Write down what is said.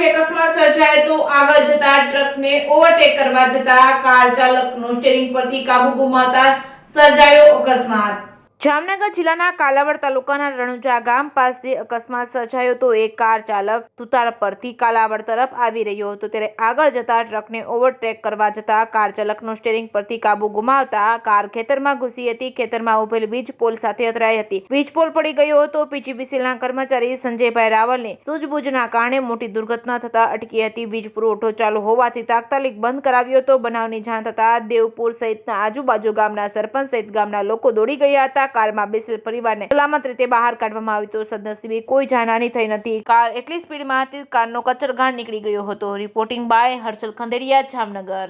પાસે અકસ્માત સર્જાયો તો આગળ જતા ટ્રકને ઓવરટેક કરવા જતા કાર ચાલકનો સ્ટીયરિંગ પરથી કાબુ ગુમાવતા સર્જાયો અકસ્માત। જામનગર જિલ્લાના કાલાવડ તાલુકાના રણુજા ગામ પાસે અકસ્માત સર્જાયો તો એક કાર ચાલક તુતાર પરથી કાલાવડ તરફ આવી રહ્યો હતો ત્યારે આગળ જતા ટ્રકને ઓવરટેક કરવા જતા કાર ચાલકનો સ્ટીયરિંગ પરથી કાબુ ગુમાવતા કાર ખેતરમાં ઘૂસી હતી। ખેતરમાં ઉભેલ વીજ પોલ સાથે અથડાઈ હતી। વીજ પોલ પડી ગયો હતો। પીજીવીસીએલના કર્મચારી સંજયભાઈ રાવલને સૂઝબૂઝના કારણે મોટી દુર્ઘટના થતા અટકી હતી। વીજ પુરવઠો ચાલુ હોવાથી તાત્કાલિક બંધ કરાવ્યો હતો। બનાવની જાણ થતા દેવપુર સહિતના આજુબાજુ ગામના સરપંચ સહિત ગામના લોકો દોડી ગયા હતા। કારમાં બેસેલ પરિવારને સલામત રીતે બહાર કાઢવામાં આવ્યો તો સદનસીબે કોઈ જાનહાની થઈ નથી। કાર એટલી સ્પીડમાં હતી કારનો કચરઘાણ નીકળી ગયો હતો। Reporting by Harshal Khanderia, Jamnagar.